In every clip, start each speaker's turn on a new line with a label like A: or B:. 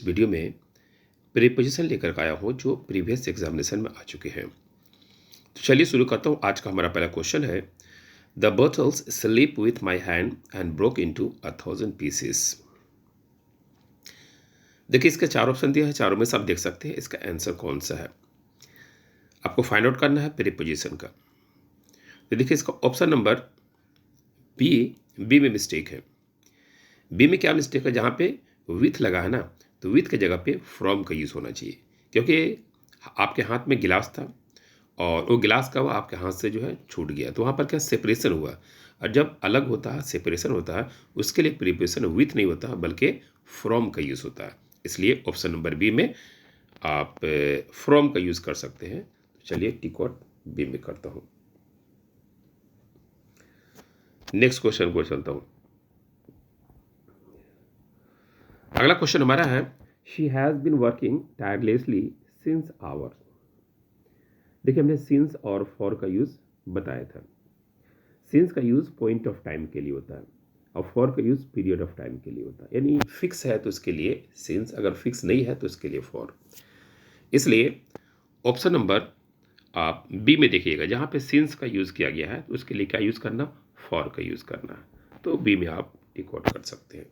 A: Video में preposition लेकर आया हूँ जो प्रीवियस एग्जामिनेशन में आ चुके हैं। तो चलिए शुरू करता हूँ। आज का हमारा पहला क्वेश्चन है, the bottles slip with my hand and broke into 1000 pieces. देखिए इसके चार ऑप्शन दिया है, चारों में से आप देख सकते हैं इसका आंसर कौन सा है। आपको फाइंड आउट करना है प्रीपोजिशन का। तो देखिए इसका ऑप्शन नंबर बी में मिस्टेक है। बी में क्या मिस्टेक है, जहाँ पे विथ लगा है ना, तो विथ की जगह पे फ्रॉम का यूज़ होना चाहिए, क्योंकि आपके हाथ में गिलास था और वो गिलास का वो आपके हाथ से जो है छूट गया, तो वहाँ पर क्या सेपरेशन हुआ। और जब अलग होता है, सेपरेशन होता है, उसके लिए प्रीपोजिशन विथ नहीं होता बल्कि फ्रॉम का यूज़ होता है। इसलिए ऑप्शन नंबर बी में आप फ्रॉम का यूज़ कर सकते हैं। तो चलिए टिक आउट बी में करता हूँ। नेक्स्ट क्वेश्चन को चलता हूँ। अगला क्वेश्चन हमारा है, she has been working tirelessly since hours. देखिए हमने सिंस और फॉर का यूज़ बताया था। सिंस का यूज़ पॉइंट ऑफ टाइम के लिए होता है और फॉर का यूज़ पीरियड ऑफ टाइम के लिए होता है। यानी फिक्स है तो इसके लिए सिंस, अगर फिक्स नहीं है तो इसके लिए फॉर। इसलिए ऑप्शन नंबर आप बी में देखिएगा, जहाँ पे सिंस का यूज़ किया गया है तो उसके लिए क्या यूज़ करना, फॉर का यूज़ करना है। तो बी में आप टिक आउट कर सकते हैं।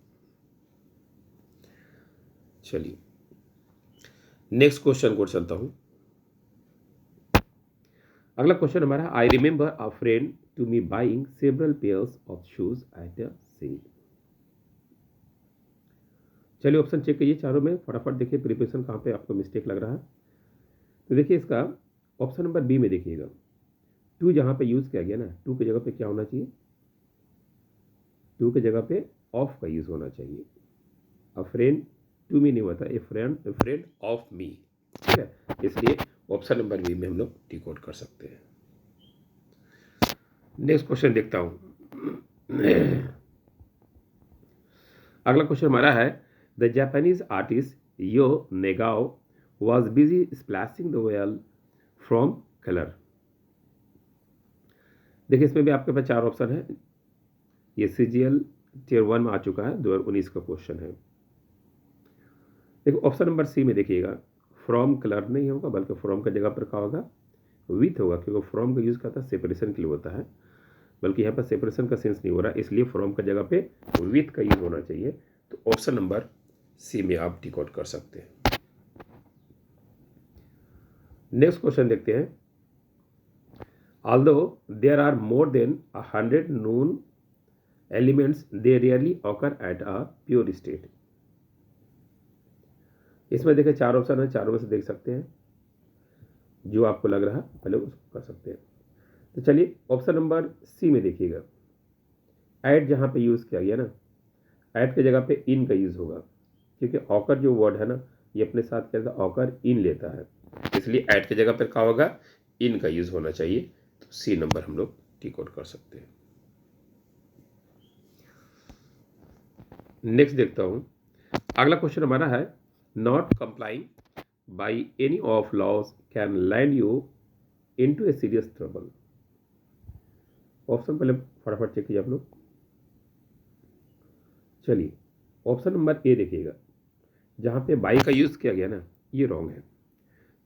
A: चलिए नेक्स्ट क्वेश्चन को चलता हूँ। अगला क्वेश्चन हमारा, I remember a friend to me buying several pairs of shoes at a sale. चलिए ऑप्शन चेक कीजिए चारों में, फटाफट देखिए प्रिपरेशन कहाँ पे आपको मिस्टेक लग रहा है। तो देखिए इसका ऑप्शन नंबर बी में देखिएगा, टू जहाँ पे यूज़ किया गया ना, टू की जगह पे क्या होना चाहिए, टू की जगह पे ऑफ का यूज़ होना चाहिए। अ फ्रेंड टू मी नहीं होता, ए फ्रेंड ऑफ मी। ठीक है, इसलिए ऑप्शन नंबर बी में हम लोग टिक आउट कर सकते हैं। नेक्स्ट क्वेश्चन देखता हूँ। अगला क्वेश्चन हमारा है, the Japanese artist Yo Negao was busy splashing the well from colour. देखिए इसमें भी आपके पास चार ऑप्शन है। ये CGL टियर 1 में आ चुका है, 2019 का क्वेश्चन है। देखो ऑप्शन नंबर सी में देखिएगा, फ्रॉम कलर नहीं होगा बल्कि फ्रॉम का जगह पर क्या होगा, विथ होगा, क्योंकि फ्रॉम का यूज़ करता है सेपरेशन के लिए होता है, बल्कि यहाँ पर सेपरेशन का सेंस नहीं हो रहा, इसलिए फ्रॉम का जगह पे विथ का यूज़ होना चाहिए। तो ऑप्शन नंबर सी में आप टिक आउट कर सकते हैं। नेक्स्ट क्वेश्चन देखते हैं, although there are more than 100 known elements, they rarely occur at a pure state। इसमें देखिए चार ऑप्शन है, चारों में से देख सकते हैं, जो आपको लग रहा है पहले उसको कर सकते हैं। तो चलिए ऑप्शन नंबर सी में देखिएगा, ऐड जहाँ पे यूज़ किया गया ना, ऐड की जगह पे इन का यूज़ होगा, क्योंकि ऑकर जो वर्ड है ना, ये अपने साथ क्या था, ऑकर इन लेता है, इसलिए ऐड की जगह पर क्या होगा, इन का यूज़ होना चाहिए। तो सी नंबर हम लोग टिक आउट कर सकते हैं। नेक्स्ट देखता हूँ। अगला क्वेश्चन हमारा है, not complying by any of laws can land you into a serious trouble. Option पहले फटाफट चेक कीजिए आप लोग। चलिए ऑप्शन नंबर ए देखिएगा, जहाँ पे बाई का यूज़ किया गया ना, ये रॉन्ग है।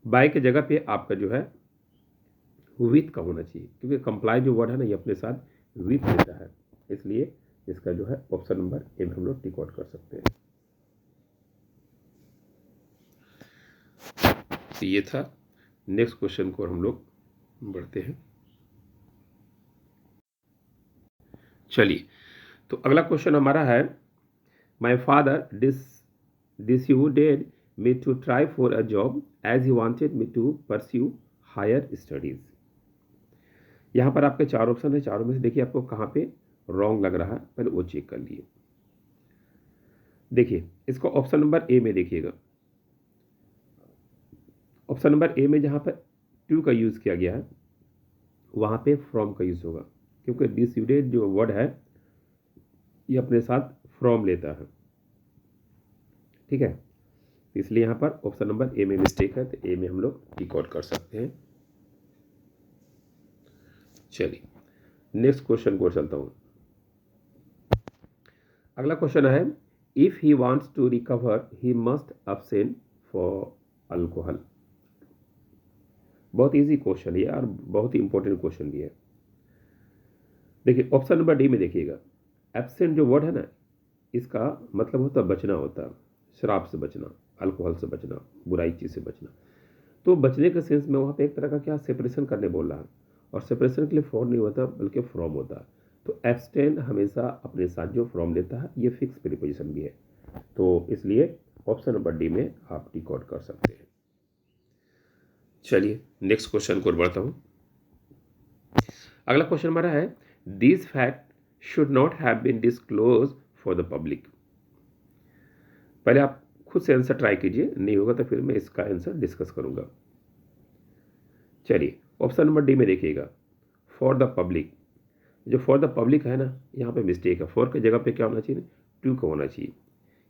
A: बाई के जगह पे आपका जो है विथ का होना चाहिए, क्योंकि कंप्लाई जो वर्ड है ना, ये अपने साथ विथ लेता है, इसलिए इसका जो है ऑप्शन नंबर ए में हम लोग टिक आउट कर सकते हैं। तो ये था। नेक्स्ट क्वेश्चन को हम लोग बढ़ते हैं। चलिए तो अगला क्वेश्चन हमारा है, my father dissuaded me to try for a job as he wanted me to pursue higher studies. यहाँ पर आपके चार ऑप्शन है, चारों में से देखिए आपको कहाँ पे रॉन्ग लग रहा है, पहले वो चेक कर लिए। देखिए इसको ऑप्शन नंबर ए में देखिएगा, ऑप्शन नंबर ए में जहाँ पर टू का यूज़ किया गया है वहाँ पे फ्रॉम का यूज़ होगा, क्योंकि डिस्यूडेड जो वर्ड है ये अपने साथ फ्रॉम लेता है। ठीक है, इसलिए यहाँ पर ऑप्शन नंबर ए में मिस्टेक है, तो ए में हम लोग टिक आउट कर सकते हैं। चलिए नेक्स्ट क्वेश्चन को चलता हूँ। अगला क्वेश्चन है, if he wants to recover he must abstain for alcohol. बहुत इजी क्वेश्चन है और बहुत ही इंपॉर्टेंट क्वेश्चन भी है। देखिए ऑप्शन नंबर डी में देखिएगा, एब्सेंट जो वर्ड है ना, इसका मतलब होता है बचना होता है, शराब से बचना, अल्कोहल से बचना, बुराई चीज़ से बचना। तो बचने के सेंस में वहाँ पे एक तरह का क्या सेपरेशन करने बोल रहा है, और सेपरेशन के लिए फॉर नहीं होता बल्कि फ्रॉम होता है। तो एब्सटेन हमेशा अपने साथ जो फ्रॉम लेता है ये फिक्स प्रीपोजिशन भी है, तो इसलिए ऑप्शन नंबर डी में आप टिक आउट कर सकते हैं। चलिए नेक्स्ट क्वेश्चन को बढ़ता हूँ। अगला क्वेश्चन हमारा है, this fact should not have been disclose for the public. पहले आप खुद से आंसर ट्राई कीजिए, नहीं होगा तो फिर मैं इसका आंसर डिस्कस करूंगा। चलिए ऑप्शन नंबर डी में देखिएगा, फॉर द पब्लिक। जो फॉर द पब्लिक है ना, यहाँ पे मिस्टेक है, फॉर की जगह पे क्या होना चाहिए, टू का होना चाहिए,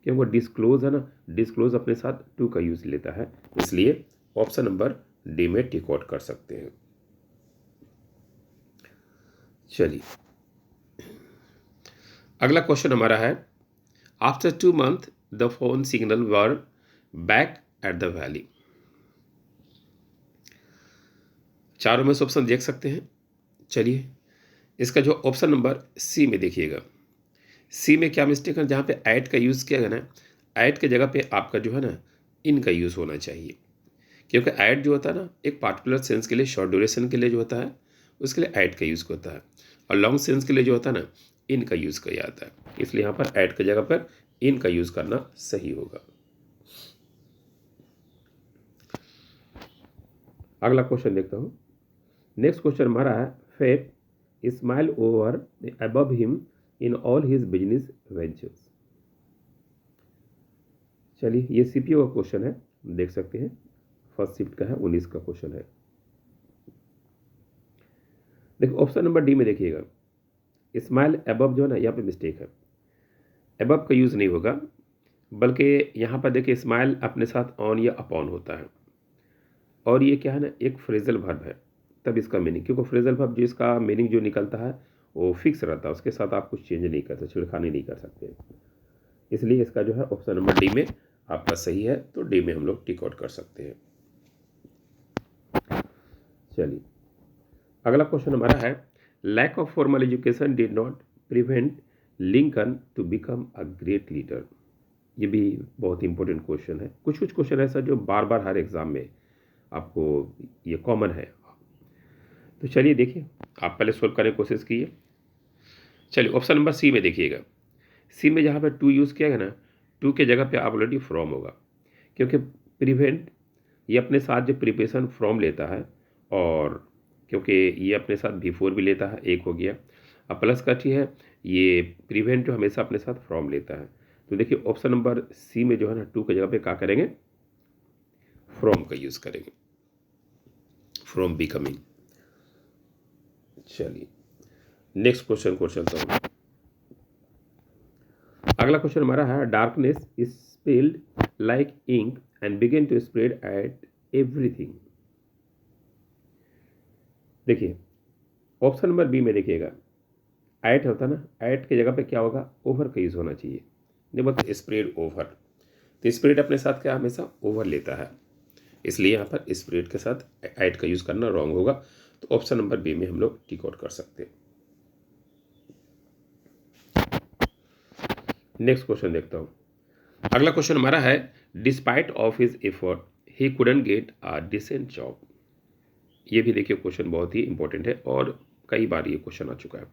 A: क्योंकि डिस्क्लोज है ना, डिस्क्लोज अपने साथ टू का यूज लेता है, इसलिए ऑप्शन नंबर डी में टिक आउट कर सकते हैं। चलिए अगला क्वेश्चन हमारा है, after 2 months the phone signal were back at the valley. चारों में से ऑप्शन देख सकते हैं। चलिए इसका जो ऑप्शन नंबर सी में देखिएगा, सी में क्या मिस्टेक है, जहाँ पे ऐट का यूज़ किया गया ना, ऐट के जगह पे आपका जो है ना इन का यूज़ होना चाहिए, क्योंकि ऐट जो होता है ना एक पार्टिकुलर सेंस के लिए, शॉर्ट ड्यूरेशन के लिए जो होता है उसके लिए ऐट का यूज़ होता है, और लॉन्ग सेंस के लिए जो होता है ना इन का यूज़ किया जाता है, इसलिए यहाँ पर ऐट की जगह पर इन का यूज़ करना सही होगा। अगला क्वेश्चन देखता हूँ। नेक्स्ट क्वेश्चन हमारा है, fate smile over above him in all his business ventures. चलिए ये सीपीओ का क्वेश्चन है, देख सकते हैं, फर्स्ट शिफ्ट का है, 19 का क्वेश्चन है। देखो ऑप्शन नंबर डी में देखिएगा, स्माइल अबव जो है ना यहाँ पे मिस्टेक है, अबव का यूज़ नहीं होगा, बल्कि यहाँ पर देखिए स्माइल अपने साथ ऑन या अपॉन होता है, और ये क्या है ना एक फ्रेजल वर्ब है, तब इसका मीनिंग, क्योंकि फ्रेजल वर्ब जो इसका मीनिंग जो निकलता है वो फिक्स रहता है, उसके साथ आप कुछ चेंज नहीं कर सकते, छिड़खानी नहीं कर सकते, इसलिए इसका जो है ऑप्शन नंबर डी में आपका सही है, तो डी में हम लोग टिक आउट कर सकते हैं। चलिए अगला क्वेश्चन हमारा है, lack of formal education did not prevent Lincoln to become a great leader. ये भी बहुत इंपॉर्टेंट क्वेश्चन है, कुछ कुछ क्वेश्चन ऐसा जो बार बार हर एग्जाम में आपको ये कॉमन है, तो चलिए देखिए आप पहले सोल्व करने की कोशिश कीजिए। चलिए ऑप्शन नंबर सी में देखिएगा, सी में जहाँ पे टू यूज़ किया गया ना, टू के जगह पे आप ऑलरेडी फ्रॉम होगा, क्योंकि प्रिवेंट ये अपने साथ जो प्रिपरेशन फ्रॉम लेता है, और क्योंकि ये अपने साथ बिफोर भी लेता है, एक हो गया, अब प्लस का चीज़ है ये प्रिवेंट जो हमेशा अपने साथ फ्रॉम लेता है, तो देखिए ऑप्शन नंबर सी में जो है ना टू के जगह पे क्या करेंगे, फ्रॉम का यूज़ करेंगे, फ्रॉम बिकमिंग। चलिए नेक्स्ट क्वेश्चन को चलता हूँ। अगला क्वेश्चन हमारा है, darkness spelled like ink and begin to spread at everything. देखिए ऑप्शन नंबर बी में देखिएगा, एट होता ना, एट की जगह पे क्या होगा, ओवर का यूज होना चाहिए, नहीं बोलते स्प्रेड ओवर, तो स्प्रेड अपने साथ क्या हमेशा ओवर लेता है, इसलिए यहाँ पर स्प्रेड के साथ एट का यूज करना रॉन्ग होगा, तो ऑप्शन नंबर बी में हम लोग टिक आउट कर सकते हैं। नेक्स्ट क्वेश्चन देखता हूँ। अगला क्वेश्चन हमारा है, despite of his effort he couldn't get a decent job. ये भी देखिए क्वेश्चन बहुत ही इंपॉर्टेंट है और कई बार ये क्वेश्चन आ चुका है।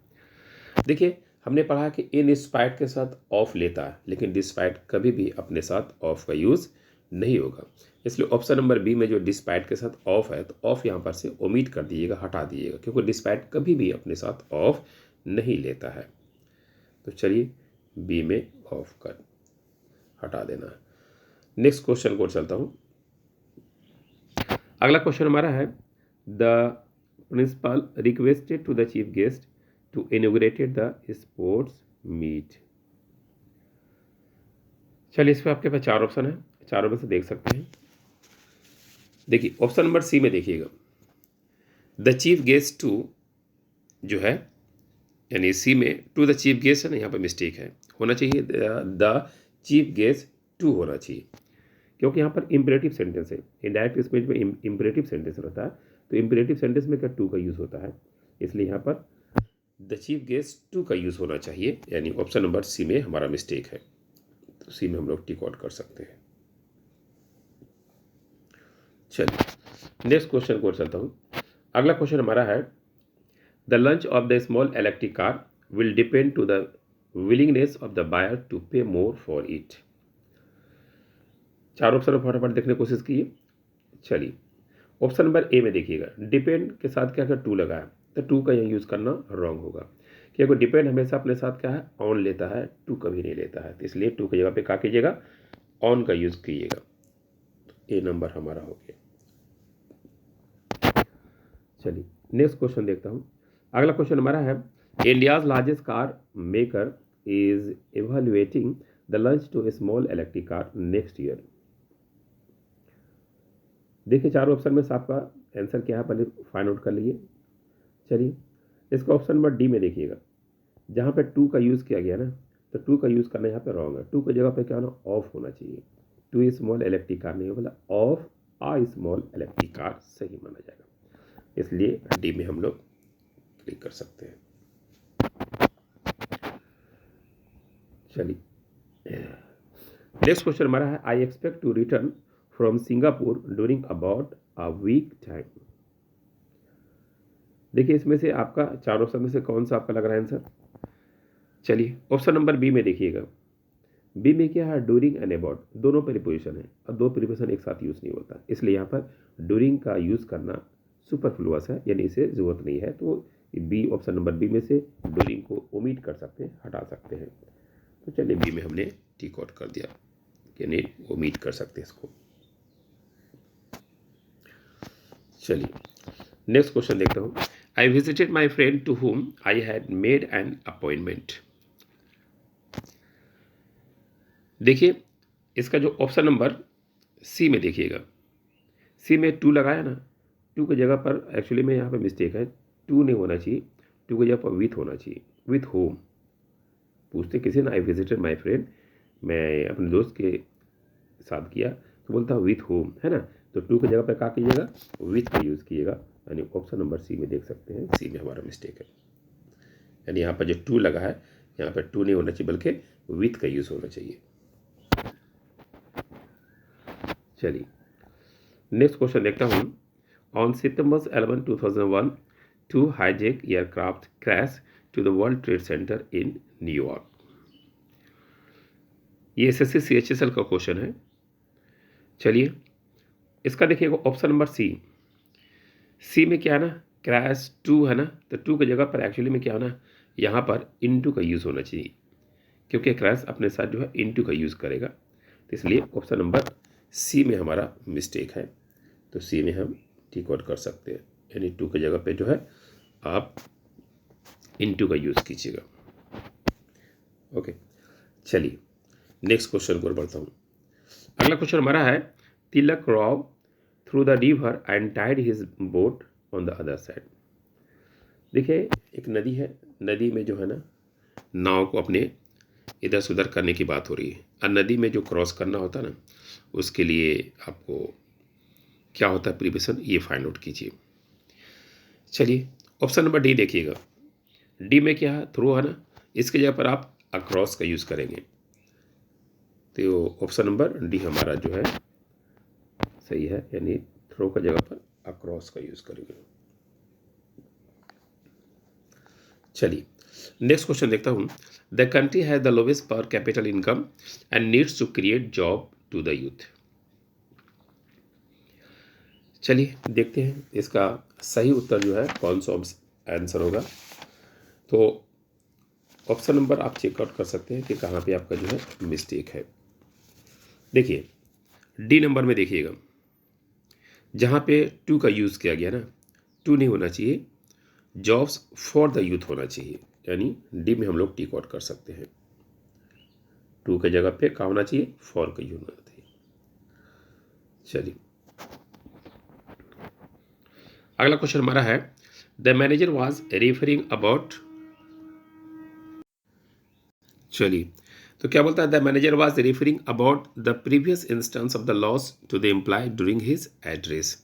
A: देखिए हमने पढ़ा कि इन स्पाइट के साथ ऑफ लेता है, लेकिन डिस्पाइट कभी भी अपने साथ ऑफ का यूज नहीं होगा, इसलिए ऑप्शन नंबर बी में जो डिस्पाइट के साथ ऑफ है, तो ऑफ यहाँ पर से ओमिट कर दीजिएगा, हटा दीजिएगा, क्योंकि डिस्पाइट कभी भी अपने साथ ऑफ नहीं लेता है, तो चलिए बी में ऑफ कर हटा देना है। नेक्स्ट क्वेश्चन को चलता हूँ। अगला क्वेश्चन हमारा है, the principal requested to the chief guest to inaugurated the sports meet. चलिए इस पर आपके पास चार ऑप्शन है, चारों में से देख सकते हैं। देखिए ऑप्शन नंबर सी में देखिएगा, द चीफ गेस्ट टू जो है, यानी सी में टू द चीफ गेस्ट है ना, यहाँ पर मिस्टेक है, होना चाहिए द चीफ गेस्ट टू होना चाहिए, क्योंकि यहाँ पर इम्परेटिव सेंटेंस है। इनडायरेक्ट स्पीच में इम्परेटिव सेंटेंस रहता है, तो इम्परेटिव सेंटेंस में क्या टू का यूज़ होता है, इसलिए यहाँ पर द चीफ गेस्ट टू का यूज़ होना चाहिए, यानी ऑप्शन नंबर सी में हमारा मिस्टेक है। तो सी में हम लोग टिक आउट कर सकते हैं। चलिए नेक्स्ट क्वेश्चन को चलता हूँ। अगला क्वेश्चन हमारा है the launch of the small electric car will depend to the willingness of the buyer to pay more for it. चार ऑप्शन फटाफट देखने की कोशिश कीजिए। चलिए ऑप्शन नंबर ए में देखिएगा, डिपेंड के साथ क्या क्या टू लगा है, तो टू का यहाँ यूज़ करना रॉन्ग होगा, क्योंकि डिपेंड हमेशा अपने साथ क्या है, ऑन लेता है, टू कभी नहीं लेता है, तो इसलिए टू की जगह पे क्या कीजिएगा, ऑन का यूज़ कीजिएगा। ए नंबर हमारा हो गया। चलिए नेक्स्ट क्वेश्चन देखता हूँ। अगला क्वेश्चन हमारा है India's largest car maker is evaluating the launch to a small electric car next year. देखिए चारों ऑप्शन में से आपका आंसर क्या है, पहले फाइंड आउट कर लीजिए। चलिए इसका ऑप्शन नंबर डी में देखिएगा, जहाँ पे टू का यूज़ किया गया ना, तो टू का यूज़ करना यहाँ पे रॉन्ग है। टू की जगह पे क्या होना, ऑफ होना चाहिए। टू स्मॉल इलेक्ट्रिक कार नहीं बोला, of a small electric car सही माना जाएगा, इसलिए डी में हम लोग क्लिक कर सकते हैं। चलिए नेक्स्ट क्वेश्चन हमारा है I expect to return from Singapore during about a week time. देखिए इसमें से आपका चार ऑप्शन में से कौन सा आपका लग रहा है आंसर। चलिए ऑप्शन नंबर बी में देखिएगा, बी में क्या है, ड्यूरिंग एंड अबाउट, दोनों प्रीपोजिशन है और दो प्रीपोजिशन एक साथ यूज़ नहीं होता, इसलिए यहाँ पर ड्यूरिंग का यूज़ करना सुपरफ्लुअस है, यानी इसे ज़रूरत नहीं है। तो बी ऑप्शन नंबर बी में से ड्यूरिंग को ओमिट कर सकते हैं, हटा सकते हैं। तो चलिए बी में हमने टिक आउट कर दिया, यानी ओमिट कर सकते हैं इसको। चलिए नेक्स्ट क्वेश्चन देखता हूँ। I visited my friend to whom I had made an appointment. देखिए इसका जो ऑप्शन नंबर सी में देखिएगा, सी में टू लगाया ना, टू की जगह पर एक्चुअली में यहाँ पे मिस्टेक है, टू नहीं होना चाहिए, टू की जगह पर विथ होना चाहिए। विथ होम पूछते किसी ना, आई विजिटेड माई फ्रेंड, मैं अपने दोस्त के साथ किया, तो बोलता है विथ होम, है ना, तो टू की जगह पर क्या कीजिएगा, विथ का यूज़ कीजिएगा, यानी ऑप्शन नंबर सी में देख सकते हैं, सी में हमारा मिस्टेक है। यानी यहाँ पर जो टू लगा है, यहाँ पर टू नहीं होना चाहिए बल्कि विथ का यूज़ होना चाहिए। चलिए नेक्स्ट क्वेश्चन देखता हूँ। On September 11, 2001 two hijacked aircraft crash to the World Trade Center in New York. ये SSC CHSL का क्वेश्चन है। चलिए इसका देखिएगा ऑप्शन नंबर सी, सी में क्या है ना, क्रैश टू है ना, तो टू की जगह पर एक्चुअली में क्या होना, यहाँ पर इनटू का यूज़ होना चाहिए, क्योंकि क्रैश अपने साथ जो है इनटू का यूज़ करेगा, तो इसलिए ऑप्शन नंबर सी में हमारा मिस्टेक है। तो सी में हम टिक आउट कर सकते हैं, यानी टू की जगह पे जो है आप इनटू का यूज़ कीजिएगा। ओके चलिए नेक्स्ट क्वेश्चन को बढ़ता हूँ। अगला क्वेश्चन हमारा है Tilak row through the river and tied his boat on the other side. देखिए एक नदी है, नदी में जो है ना, नाव को अपने इधर से उधर करने की बात हो रही है, और नदी में जो क्रॉस करना होता है ना, उसके लिए आपको क्या होता है प्रीपोजिशन, ये फाइंड आउट कीजिए। चलिए ऑप्शन नंबर डी देखिएगा, डी में क्या है, थ्रू है ना, इसके जगह पर आप अक्रॉस का यूज़ करेंगे, तो ऑप्शन नंबर डी हमारा जो है सही है, यानी थ्रो का जगह पर अक्रॉस का यूज़ करेंगे। चलिए नेक्स्ट क्वेश्चन देखता हूँ। The country has the lowest per capita income and needs to create job to the youth. चलिए देखते हैं इसका सही उत्तर जो है कौन सा आंसर होगा। तो ऑप्शन नंबर आप चेकआउट कर सकते हैं कि कहाँ पे आपका जो है मिस्टेक है। देखिए डी नंबर में देखिएगा, जहाँ पे टू का यूज़ किया गया ना, टू नहीं होना चाहिए, जॉब्स फॉर द यूथ होना चाहिए, यानी डी में हम लोग टिक आउट कर सकते हैं। टू के जगह पे क्या होना चाहिए, फॉर का यूज होना चाहिए। चलिए अगला क्वेश्चन हमारा है the manager was referring about. चलिए तो क्या बोलता है, the manager was referring about the previous instance of the loss to the employee during his address.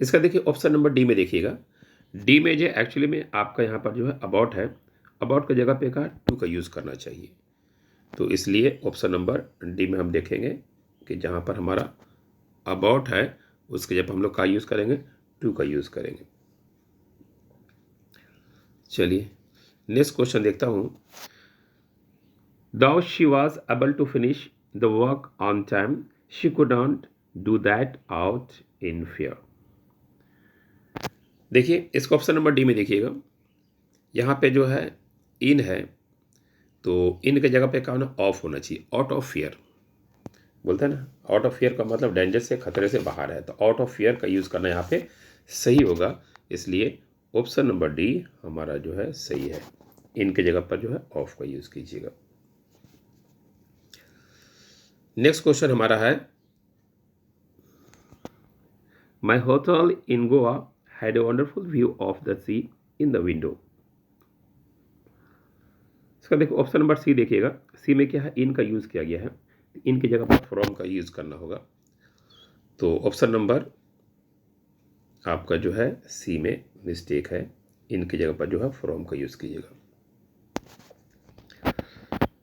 A: इसका देखिए ऑप्शन नंबर डी में देखिएगा, डी में जो एक्चुअली में आपका यहाँ पर जो है अबाउट है, अबाउट की जगह पे का टू का यूज़ करना चाहिए। तो इसलिए ऑप्शन नंबर डी में हम देखेंगे कि जहाँ पर हमारा अबाउट है उसके जब हम लोग का यूज़ करेंगे, टू का यूज़ करेंगे। चलिए नेक्स्ट क्वेश्चन देखता हूँ। Though she was able to finish the work on time, she could not do that out in fear. देखिए इसको ऑप्शन नंबर डी में देखिएगा, यहाँ पे जो है इन है, तो इन के जगह पे क्या होना, ऑफ होना चाहिए, आउट ऑफ फियर बोलते हैं ना। आउट ऑफ फियर का मतलब डेंजर से, खतरे से बाहर है, तो आउट ऑफ फियर का यूज़ करना यहाँ पे सही होगा। इसलिए ऑप्शन नंबर डी हमारा जो है सही है, इन के जगह पर जो है ऑफ का यूज़ कीजिएगा। नेक्स्ट क्वेश्चन हमारा है, my hotel in Goa had a wonderful view of the sea in the window. इसका देखो ऑप्शन नंबर सी देखिएगा, सी में क्या है, इन का यूज़ किया गया है, इन की जगह पर फ्रॉम का यूज़ करना होगा। तो ऑप्शन नंबर आपका जो है सी में मिस्टेक है, इन की जगह पर जो है फ्रॉम का यूज़ कीजिएगा।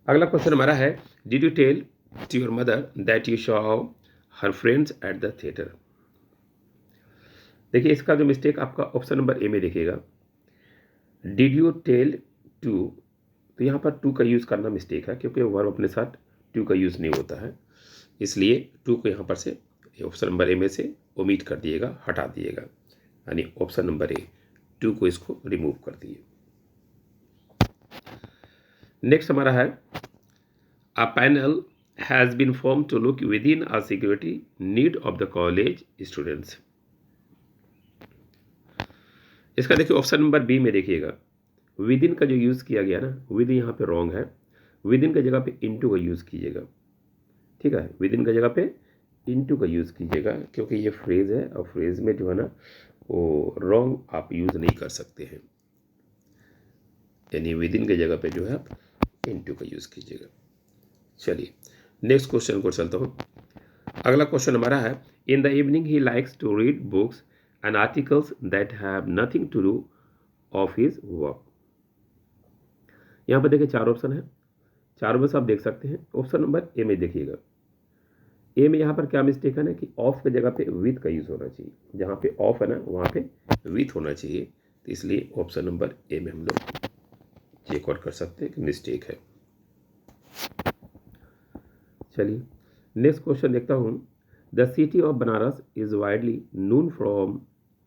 A: अगला क्वेश्चन हमारा है, did you tell to your mother that you saw her friends at the theater। देखिए इसका जो मिस्टेक आपका ऑप्शन नंबर ए में देखिएगा, डिड यू टेल टू, तो यहाँ पर टू का यूज़ करना मिस्टेक है, क्योंकि वर्ब अपने साथ टू का यूज़ नहीं होता है, इसलिए टू को यहाँ पर से ऑप्शन नंबर ए में से ओमिट कर दिएगा, हटा दिएगा, यानी ऑप्शन नंबर ए टू को इसको रिमूव कर दिए। नेक्स्ट हमारा है, a panel has been formed to look within a security need of the college students। इसका देखिए ऑप्शन नंबर बी में देखिएगा, विद इन का जो यूज़ किया गया ना, विद यहाँ पे रॉन्ग है, विद इन का जगह पे इनटू का यूज़ कीजिएगा, ठीक है, विद इन का जगह पे इनटू का यूज़ कीजिएगा, क्योंकि ये फ्रेज है और फ्रेज में जो है ना वो रॉन्ग आप यूज़ नहीं कर सकते हैं, यानी विद इन के जगह पे जो है आप इनटू का यूज़ कीजिएगा। चलिए नेक्स्ट क्वेश्चन को चलता हूँ। अगला क्वेश्चन हमारा है, in the evening he likes to read books and articles that have nothing to do of his work. यहाँ पर देखिए चार ऑप्शन है, चारों में से आप देख सकते हैं। ऑप्शन नंबर ए में देखिएगा, ए में यहाँ पर क्या मिस्टेक है ना कि ऑफ की जगह पे विथ का यूज़ होना चाहिए, जहाँ पे ऑफ है ना वहाँ पे विथ होना चाहिए, तो इसलिए ऑप्शन नंबर ए में हम लोग चेक आउट कर सकते हैं कि मिस्टेक है। चलिए नेक्स्ट क्वेश्चन देखता हूँ, the city of Banaras is widely known from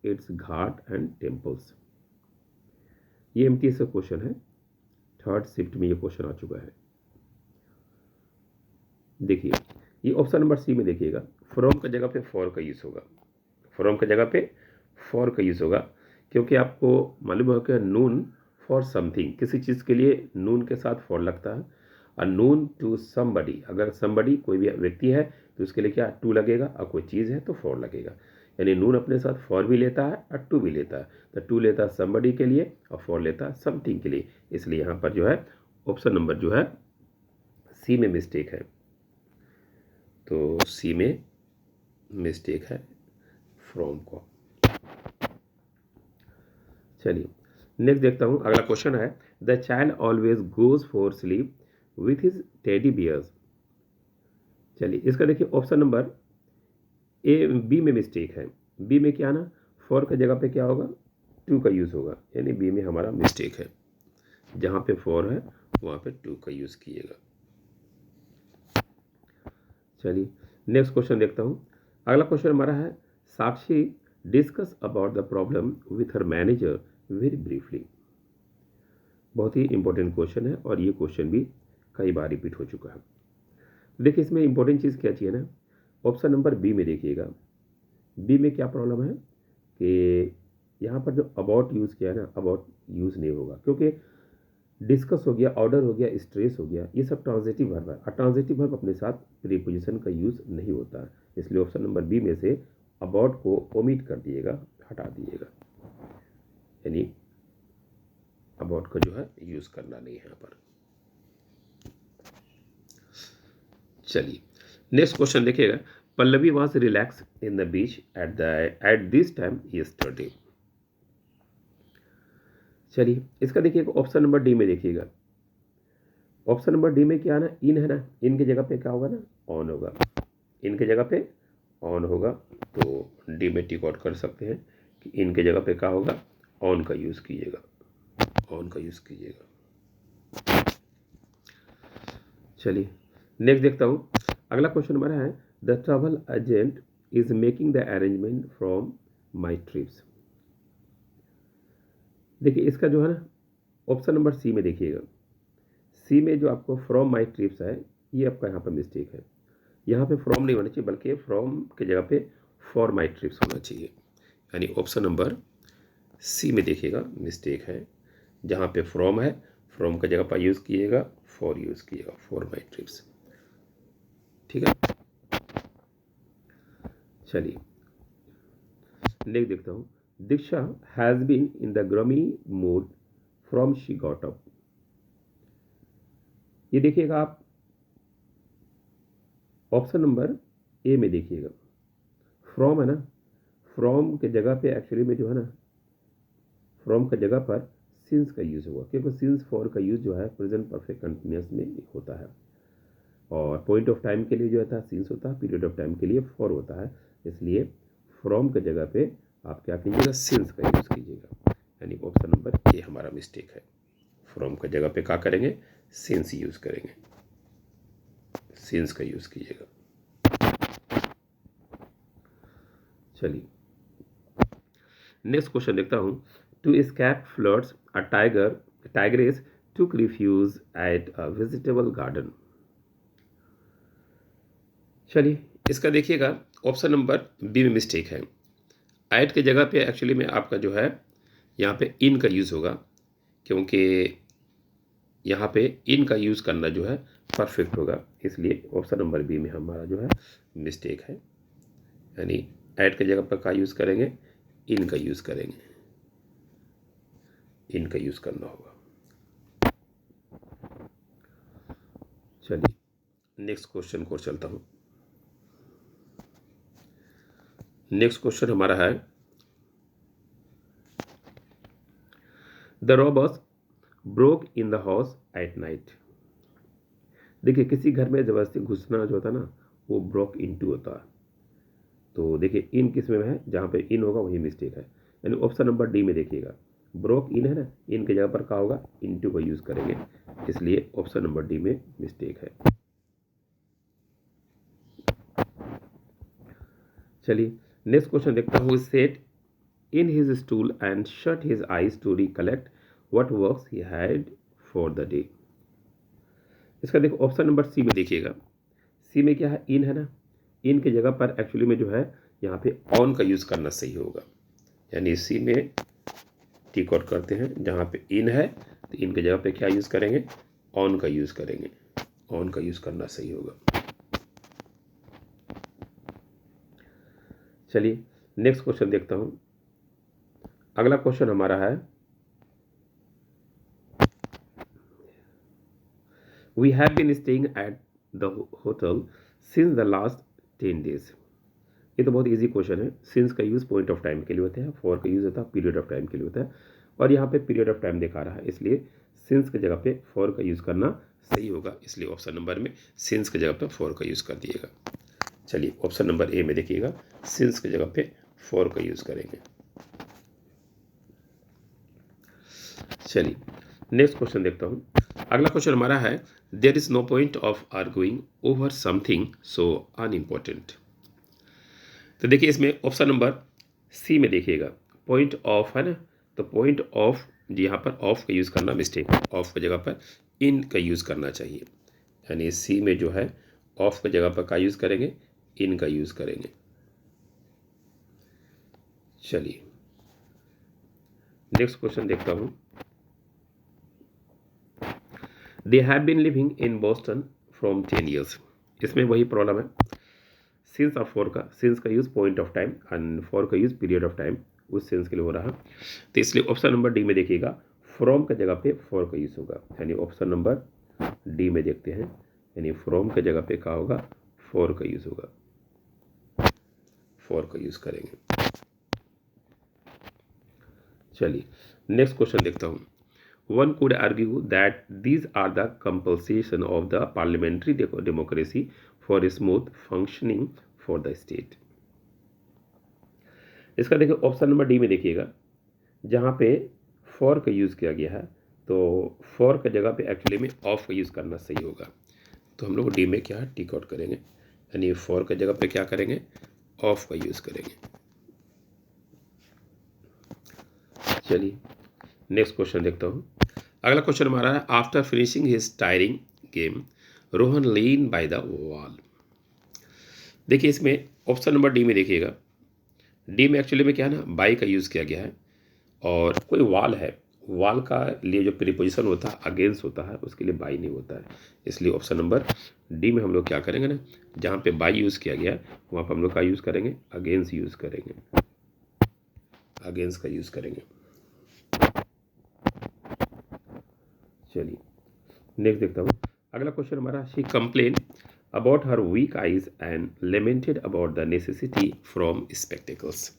A: its Ghat and temples. ये एमटीएस का क्वेश्चन है, थर्ड शिफ्ट में ये क्वेश्चन आ चुका है। देखिए ये ऑप्शन नंबर सी में देखिएगा, फ्रॉम का जगह पे फॉर का यूज़ होगा, फ्रॉम का जगह पे फॉर का यूज़ होगा, क्योंकि आपको मालूम है कि नून फॉर समथिंग, किसी चीज़ के लिए नून के साथ फॉर लगता है, और नून टू समबडी, अगर समबडी कोई भी व्यक्ति है तो उसके लिए क्या टू लगेगा, और कोई चीज़ है तो फॉर लगेगा, यानी नून अपने साथ फॉर भी लेता है और टू भी लेता है, तो टू लेता है समबडी के लिए और फॉर लेता है समथिंग के लिए, इसलिए यहाँ पर जो है ऑप्शन नंबर जो है सी में मिस्टेक है, तो सी में मिस्टेक है फ्रॉम को। चलिए नेक्स्ट देखता हूँ, अगला क्वेश्चन है, the child always goes for sleep with his teddy bears. चलिए इसका देखिए ऑप्शन नंबर ए बी में मिस्टेक है, बी में क्या ना फॉर का जगह पे क्या होगा, टू का यूज़ होगा, यानी बी में हमारा मिस्टेक है, जहाँ पे फॉर है वहाँ पे टू का यूज़ कीजिएगा। चलिए नेक्स्ट क्वेश्चन देखता हूँ, अगला क्वेश्चन हमारा है, Sakshi discuss about the problem with her manager very briefly. बहुत ही इंपॉर्टेंट क्वेश्चन है और ये क्वेश्चन भी कई बार रिपीट हो चुका है। देखिए इसमें इंपॉर्टेंट चीज़ क्या चाहिए ना, ऑप्शन नंबर बी में देखिएगा, बी में क्या प्रॉब्लम है कि यहाँ पर जो अबाउट यूज़ किया है ना, अबाउट यूज़ नहीं होगा, क्योंकि डिस्कस हो गया, ऑर्डर हो गया, स्ट्रेस हो गया, ये सब ट्रांजिटिव वर्ब है, और ट्रांजिटिव वर्ब अपने साथ प्रीपोजिशन का यूज़ नहीं होता है, इसलिए ऑप्शन नंबर बी में से अबाउट को ओमिट कर दिएगा, हटा दिएगा, यानी अबाउट का जो है यूज़ करना नहीं है यहाँ पर। चलिए नेक्स्ट क्वेश्चन देखिएगा, Pallavi was relax in the beach at this time yesterday. चलिए इसका देखिएगा ऑप्शन नंबर डी में देखिएगा, ऑप्शन नंबर डी में क्या है ना, इन है ना, इन की जगह पे क्या होगा ना, ऑन होगा, इन की जगह पे ऑन होगा, तो डी में टिक आउट कर सकते हैं कि इन की जगह पे क्या होगा, ऑन का यूज़ कीजिएगा, ऑन का यूज़ कीजिएगा। चलिए नेक्स्ट देखता हूँ, अगला क्वेश्चन हमारा है, the travel agent is making the arrangement from my trips. देखिए इसका जो है ना, ऑप्शन नंबर सी में देखिएगा, सी में जो आपको फ्रॉम माई ट्रिप्स है, ये आपका यहाँ पर मिस्टेक है, यहाँ पे फ्रॉम नहीं होना चाहिए, बल्कि फ्रॉम की जगह पे फॉर माई ट्रिप्स होना चाहिए, यानी ऑप्शन नंबर सी में देखिएगा मिस्टेक है, जहाँ पे फ्रॉम है, फ्रॉम का जगह पर यूज़ कीजिएगा, फॉर यूज़ कीजिएगा, फॉर माई ट्रिप्स, ठीक है। चलिए नेक्स्ट देखता हूँ, Diksha has been in the gloomy mood from she got up. ये देखिएगा आप ऑप्शन नंबर ए में देखिएगा, फ्रॉम है ना, फ्रॉम के जगह पे एक्चुअली में जो है ना, फ्रॉम का जगह पर सिंस का यूज़ हुआ, क्योंकि सिंस फॉर का यूज़ जो है प्रेजेंट परफेक्ट कंटिन्यूस में होता है, और पॉइंट ऑफ टाइम के लिए जो है सिंस होता है, पीरियड ऑफ टाइम के लिए फॉर होता है, इसलिए फ्रॉम के जगह पे आप क्या कीजिएगा, सिंस का यूज़ कीजिएगा, यानी ऑप्शन नंबर ए हमारा मिस्टेक है, फ्रॉम का जगह पे क्या करेंगे, सिंस यूज़ करेंगे, सिंस का यूज़ कीजिएगा। चलिए नेक्स्ट क्वेश्चन देखता हूँ, to escape floods a tigress took refuge at a vegetable garden. चलिए इसका देखिएगा ऑप्शन नंबर बी में मिस्टेक है, एट की जगह पे एक्चुअली में आपका जो है यहाँ पे इन का यूज़ होगा, क्योंकि यहाँ पे इन का यूज़ करना जो है परफेक्ट होगा, इसलिए ऑप्शन नंबर बी में हमारा जो है मिस्टेक है, यानी एट की जगह पर का यूज़ करेंगे, इन का यूज़ करेंगे, इन का यूज़ करना होगा। चलिए नेक्स्ट क्वेश्चन को चलता हूँ, नेक्स्ट क्वेश्चन हमारा है, the robbers broke in the house at night. देखिए किसी घर में जबरदस्ती घुसना जो होता है ना, वो ब्रोक इनटू होता है, तो देखिए इन किस में है, जहाँ पे इन होगा वही मिस्टेक है, यानी ऑप्शन नंबर डी में देखिएगा, ब्रोक इन है ना, इन की जगह पर क्या होगा, इनटू का यूज़ करेंगे, इसलिए ऑप्शन नंबर डी में मिस्टेक है। चलिए नेक्स्ट क्वेश्चन देखता हूँ, sat in his stool and shut his eyes to recollect what works he had for the day. इसका देखो ऑप्शन नंबर सी में देखिएगा, सी में क्या है, इन है ना, इन की जगह पर एक्चुअली में जो है यहाँ पे ऑन का यूज़ करना सही होगा, यानी सी में टिक आउट करते हैं, जहाँ पे इन है तो इन की जगह पे क्या यूज़ करेंगे, ऑन का यूज़ करेंगे, ऑन का यूज़ करना सही होगा। चलिए नेक्स्ट क्वेश्चन देखता हूँ, अगला क्वेश्चन हमारा है, we have been staying at the hotel since the last 10 days। ये तो बहुत इजी क्वेश्चन है, सिंस का यूज़ पॉइंट ऑफ टाइम के लिए होता है, फॉर का यूज़ होता है पीरियड ऑफ टाइम के लिए होता है, और यहाँ पे पीरियड ऑफ टाइम दिखा रहा है, इसलिए सिंस की जगह पे फॉर का यूज़ करना सही होगा, इसलिए ऑप्शन नंबर में सिंस की जगह पे फॉर का यूज़ कर दिएगा। चलिए ऑप्शन नंबर ए में देखिएगा, सिंस की जगह पे फॉर का यूज़ करेंगे। चलिए नेक्स्ट क्वेश्चन देखता हूँ, अगला क्वेश्चन हमारा है, there is no point of arguing over something so unimportant. तो देखिए इसमें ऑप्शन नंबर सी में देखिएगा, पॉइंट ऑफ है ना, तो पॉइंट ऑफ यहाँ पर ऑफ का यूज़ करना मिस्टेक है, ऑफ की जगह पर इन का यूज़ करना चाहिए, यानी सी में जो है ऑफ की जगह पर का यूज़ करेंगे, इन का यूज़ करेंगे। चलिए नेक्स्ट क्वेश्चन देखता हूँ, they have been living in Boston from 10 years। इसमें वही प्रॉब्लम है, सिंस और फॉर का, सिंस का use point of time and for का यूज़ पीरियड ऑफ टाइम, उस सेंस के लिए हो रहा, तो इसलिए ऑप्शन नंबर डी में देखिएगा, फ्रॉम का जगह पे फॉर का यूज़ होगा, यानी ऑप्शन नंबर डी में देखते हैं, यानी फ्रॉम के जगह पे क्या होगा, फॉर का यूज़ होगा, फॉर का यूज़ करेंगे। चलिए नेक्स्ट क्वेश्चन देखता हूँ। One could argue that these are the compulsion of the parliamentary democracy for a smooth functioning for the state. इसका देखिए ऑप्शन नंबर डी में देखिएगा, जहाँ पे फॉर का यूज़ किया गया है, तो फॉर का जगह पे एक्चुअली में ऑफ का यूज़ करना सही होगा। तो हम लोग डी में क्या है, टिक आउट करेंगे, यानी फॉर का जगह पे क्या करेंगे, ऑफ का यूज़ करेंगे। चलिए नेक्स्ट क्वेश्चन देखता हूँ। अगला क्वेश्चन हमारा है, after finishing his tiring game Rohan lined by the wall. देखिए इसमें ऑप्शन नंबर डी में देखिएगा, डी में एक्चुअली में क्या है ना, बाय का यूज़ किया गया है, और कोई वॉल है, वॉल का लिए जो प्रीपोजिशन होता है अगेंस्ट होता है, उसके लिए बाय नहीं होता है। इसलिए ऑप्शन नंबर डी में हम लोग क्या करेंगे ना, जहाँ पे बाय यूज़ किया गया है वहाँ पर हम लोग का यूज़ करेंगे, अगेंस्ट यूज़ करेंगे, अगेंस्ट का यूज़ करेंगे। चलिए नेक्स्ट देखता हूँ। अगला क्वेश्चन हमारा, she complain about her weak eyes and lamented about the necessity from spectacles.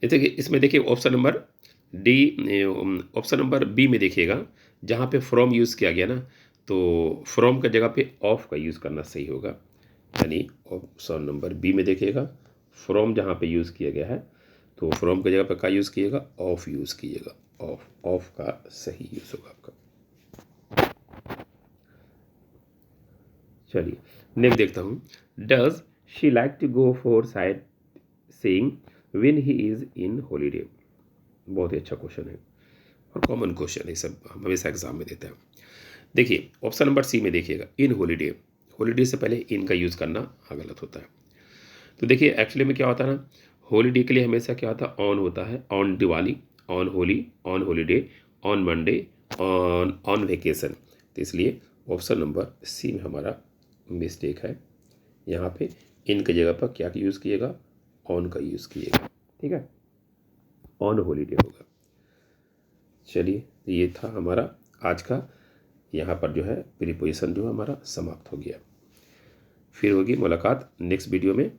A: इसमें देखिए option number D, option number B में देखिएगा, जहाँ पे फ्रॉम यूज़ किया गया ना, तो फ्रॉम का जगह पे ऑफ का यूज़ करना सही होगा। यानी ऑप्शन नंबर बी में देखिएगा, फ्रॉम जहाँ पे यूज़ किया गया है, तो फ्रॉम की जगह पे क्या यूज़ कीजिएगा, ऑफ यूज़ कीजिएगा, ऑफ, ऑफ का सही यूज़ होगा आपका। चलिए नेक्स्ट देखता हूँ। Does she like to go for sightseeing when he is in holiday. बहुत ही अच्छा क्वेश्चन है और कॉमन क्वेश्चन है, सब हम हमेशा एग्जाम में देते हैं। देखिए ऑप्शन नंबर सी में देखिएगा, इन हॉलीडे, हॉलीडे से पहले इन का यूज़ करना गलत होता है। तो देखिए एक्चुअली में क्या होता है ना, हॉलीडे के लिए हमेशा क्या होता है, ऑन होता है, on Diwali, on Holi, on holiday, on Monday, on vacation. तो इसलिए ऑप्शन नंबर सी में हमारा मिस्टेक है। यहाँ पे इन की जगह पर क्या यूज़ कीजिएगा, ऑन का यूज़ कीजिएगा, ठीक है, ऑन हॉलीडे होगा। चलिए ये था हमारा आज का, यहाँ पर जो है प्रीपोजिशन जो हमारा समाप्त हो गया। फिर होगी मुलाकात नेक्स्ट वीडियो में।